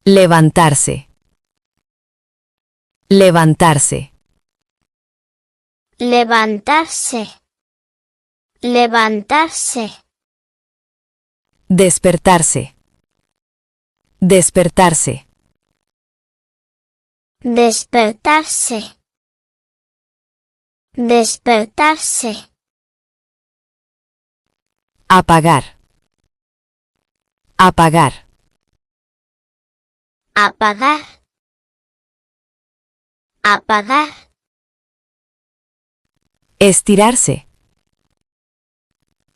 Levantarse. Levantarse. Levantarse. Levantarse. Despertarse. Despertarse. Despertarse. Despertarse. Apagar. Apagar. Apagar. Apagar. Estirarse.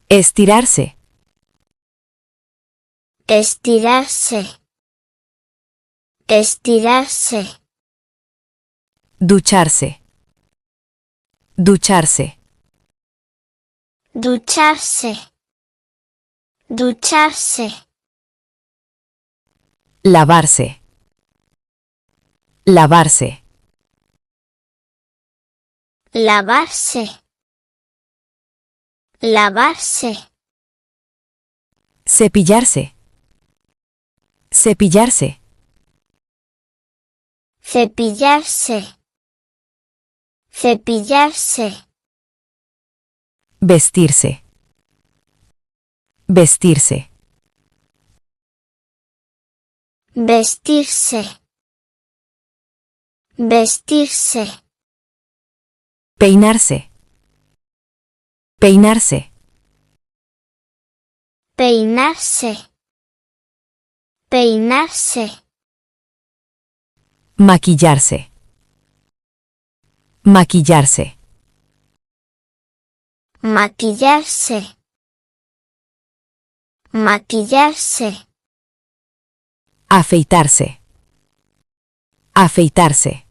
Estirarse. Estirarse. Estirarse. Ducharse. Ducharse. Ducharse. Ducharse. Lavarse. Lavarse. Lavarse. Lavarse. Cepillarse. Cepillarse. Cepillarse. Cepillarse. Vestirse. Vestirse. Vestirse. Vestirse. Peinarse. Peinarse. Peinarse. Peinarse. Maquillarse. Maquillarse. Maquillarse. Maquillarse. Afeitarse. Afeitarse.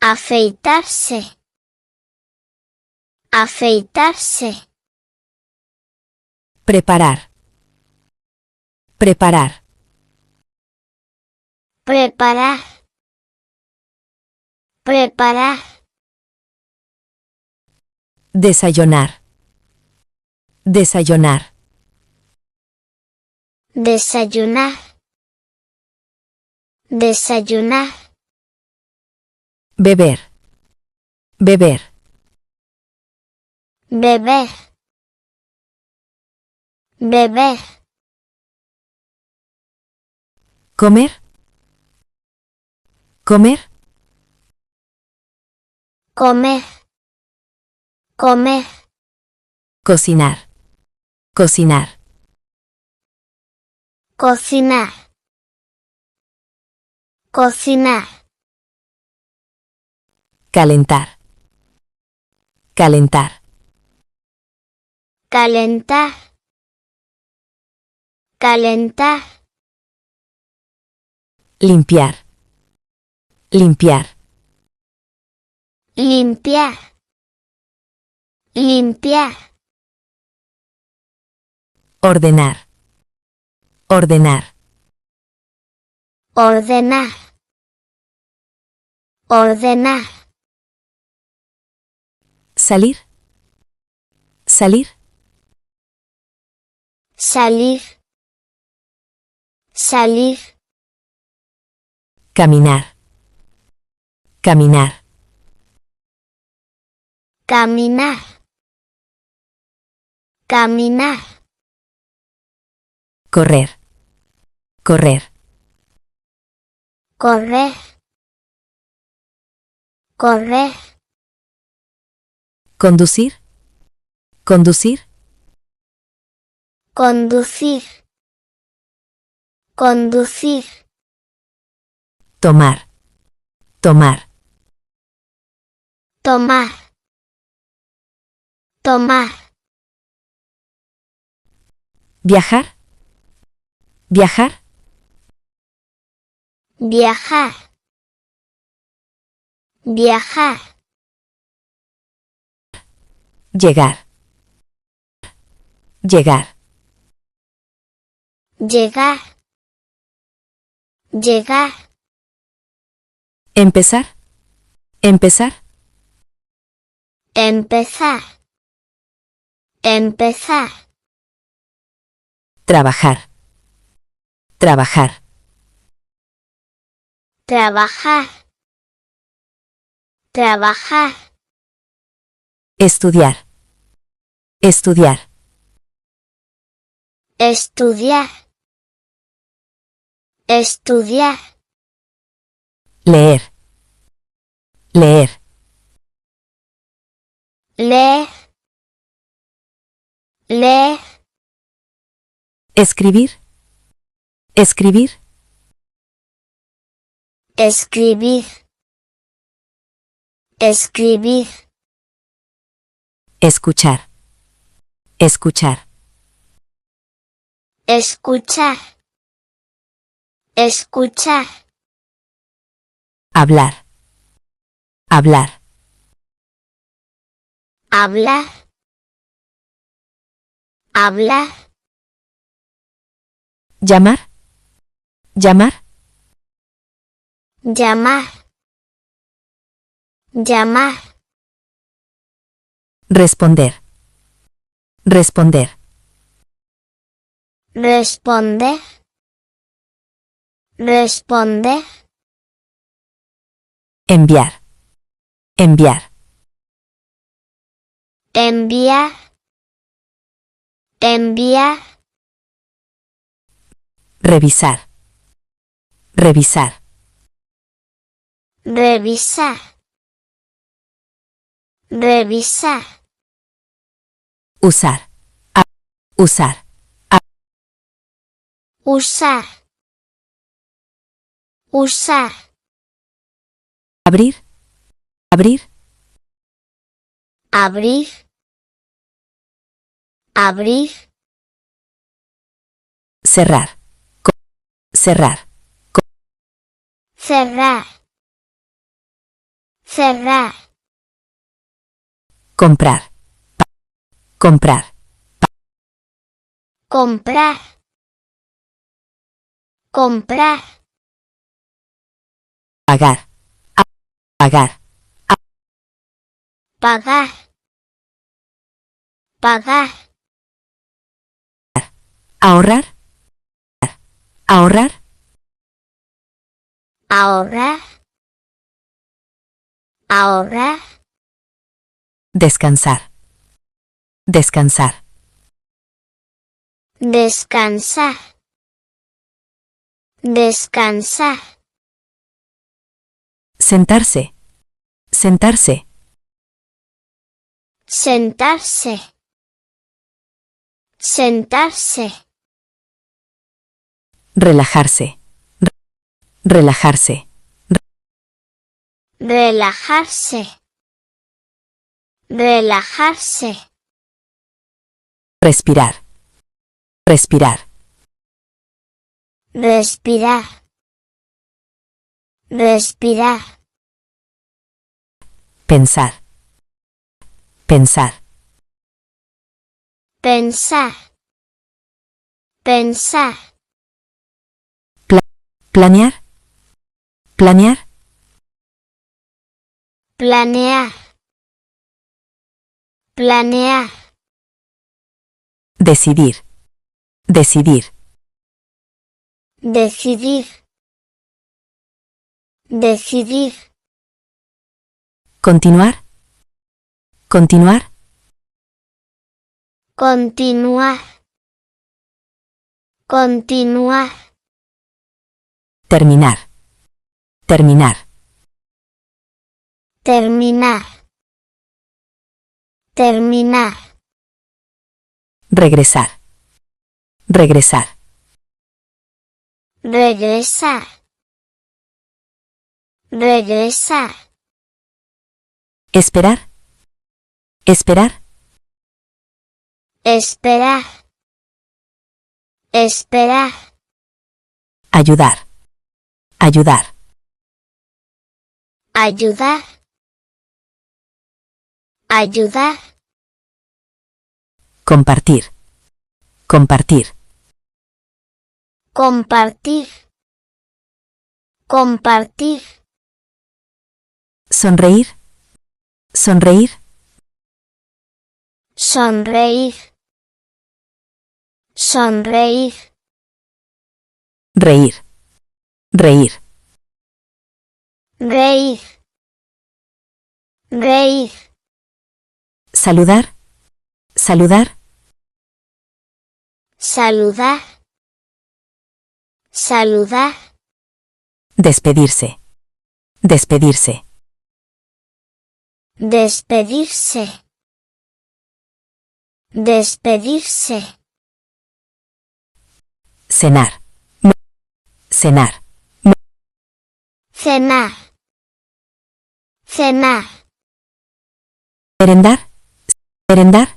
Afeitarse. Afeitarse. Preparar. Preparar. Preparar. Preparar. Desayunar. Desayunar. Desayunar. Desayunar. Beber. Beber. Beber. Beber. Comer. Comer. Comer. Comer. Cocinar. Cocinar. Cocinar. Cocinar. Calentar. Calentar. Calentar. Calentar. Limpiar. Limpiar. Limpiar. Limpiar. Ordenar. Ordenar. Ordenar. Ordenar. Salir. Salir. Salir. Salir. Caminar. Caminar. Caminar. Caminar. Correr. Correr. Correr. Correr. Conducir. Conducir. Conducir. Conducir. Tomar. Tomar. Tomar. Tomar. Viajar. Viajar. Viajar. Viajar. Llegar. Llegar. Llegar. Llegar. Empezar. Empezar. Empezar. Empezar. Trabajar. Trabajar. trabajar, trabajar, Estudiar. Estudiar. estudiar, estudiar, Leer. Leer. leer, leer, Escribir. Escribir. escribir, escribir, Escuchar. Escuchar. escuchar, escuchar, Hablar. Hablar. hablar, hablar, Llamar. Llamar. llamar, llamar, Responder. Responder. responder, responder, Enviar. Enviar. enviar, enviar, Revisar. Revisar. revisar, revisar, Usar. Usar. usar, usar, Abrir. Abrir. abrir, abrir, Cerrar. Cerrar. cerrar, cerrar, Comprar. Comprar. comprar, comprar, Pagar. Pagar. pagar, pagar, Ahorrar. Ahorrar. ahorrar, ahorrar, Descansar. Descansar. descansar, descansar, Sentarse. Sentarse. sentarse, sentarse, Relajarse. Relajarse. relajarse, relajarse, Respirar. Respirar. respirar, respirar, Pensar. Pensar. pensar, pensar, Planear. Planear. planear, planear, Decidir. Decidir. decidir, decidir, Continuar. Continuar. continuar, continuar, Terminar. Terminar. terminar, terminar, Regresar. Regresar. regresar, regresar, Esperar. Esperar. esperar, esperar, Ayudar. Ayudar. ayudar, ayudar, Compartir. Compartir. compartir, compartir, Sonreír. Sonreír. sonreír, sonreír, reír, reír, reír, reír, saludar, saludar, saludar, saludar, despedirse, despedirse, despedirse, despedirse, cenar, cenar, cenar, cenar, merendar, merendar,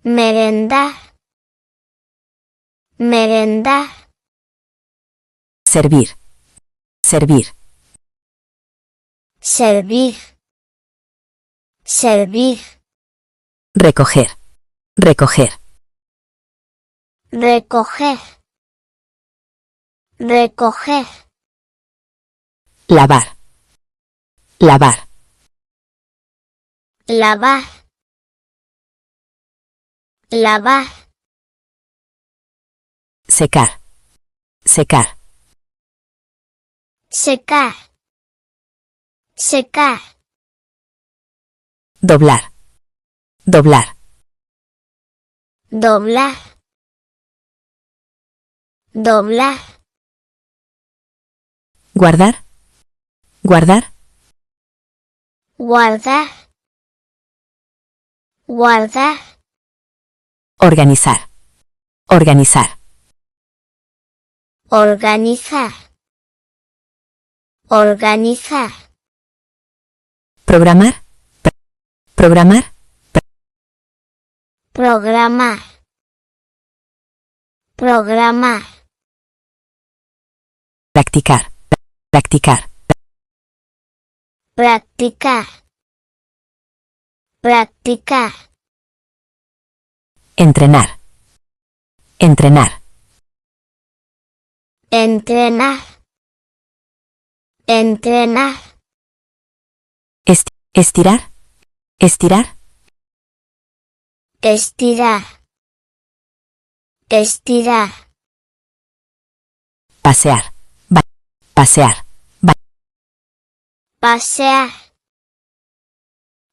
merendar, merendar, servir, servir, servir, servir, recoger, recoger, recoger, recoger, lavar, lavar, lavar, lavar, secar, secar, secar, secar, doblar, doblar, doblar, doblar, guardar, guardar, guardar, guardar, organizar, organizar, organizar, organizar, programar, programar, programar, programar, practicar, practicar, practicar, practicar, entrenar, entrenar, entrenar, entrenar, estirar, estirar, estirar, estirar, pasear, pasear, pasear,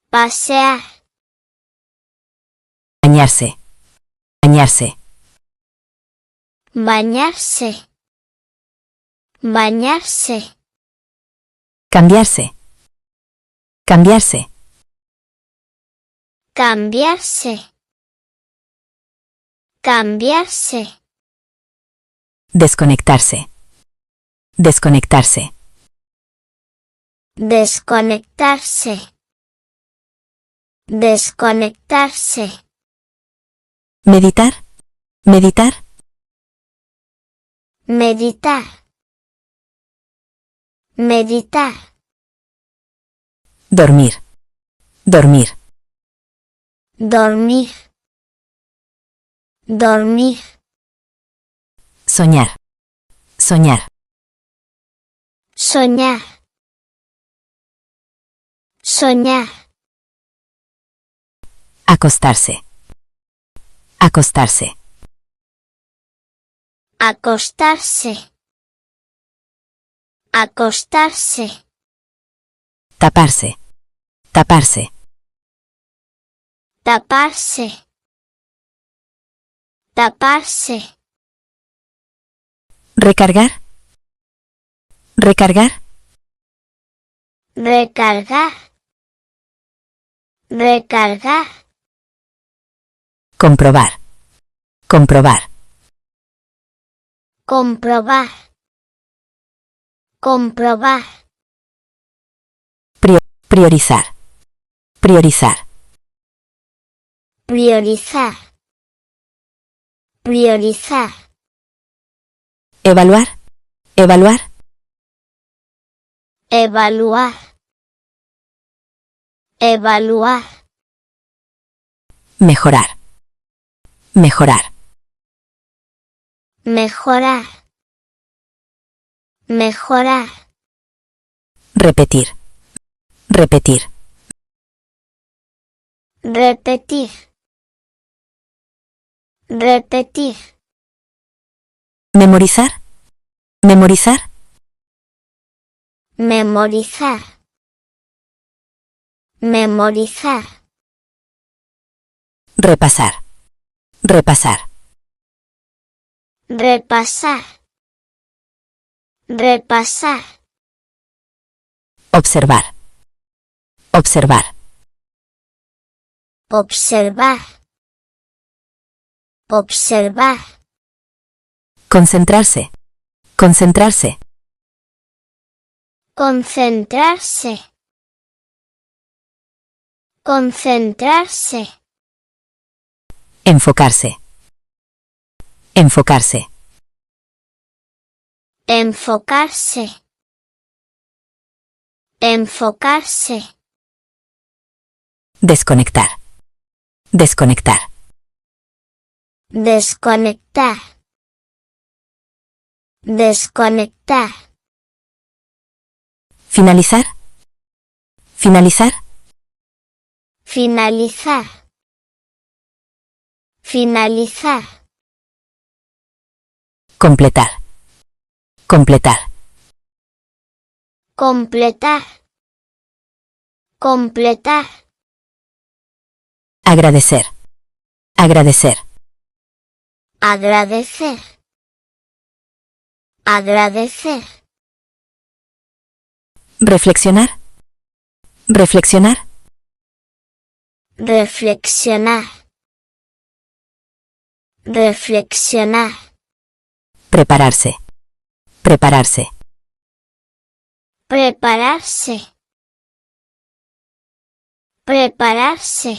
pasear, bañarse, bañarse, bañarse, bañarse, cambiarse, cambiarse, cambiarse, cambiarse, desconectarse, desconectarse, desconectarse, desconectarse, meditar, meditar, meditar, meditar, dormir, dormir, dormir, dormir, soñar, soñar, soñar, soñar, acostarse, acostarse, acostarse, acostarse, taparse, taparse, taparse, taparse, recargar, recargar, recargar, recargar, comprobar, comprobar, comprobar, comprobar, priorizar, priorizar, priorizar, priorizar, evaluar, evaluar, evaluar, evaluar, mejorar, mejorar, mejorar, mejorar, repetir, repetir, repetir, repetir, Memorizar. Memorizar. Memorizar. Memorizar. Repasar. Repasar. Repasar. Repasar. Observar. Observar. Observar. Observar. Concentrarse. Concentrarse. Concentrarse. Concentrarse. Enfocarse. Enfocarse. Enfocarse. Enfocarse. Desconectar. Desconectar. Desconectar. Desconectar. Finalizar. Finalizar. Finalizar. Finalizar. Completar. Completar. Completar. Completar. Agradecer. Agradecer. Agradecer. Agradecer. Reflexionar. Reflexionar. Reflexionar. Reflexionar. Prepararse. Prepararse. Prepararse. Prepararse.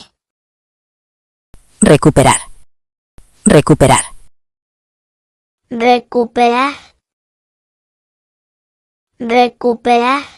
Recuperar. Recuperar. Recuperar. Recuperar.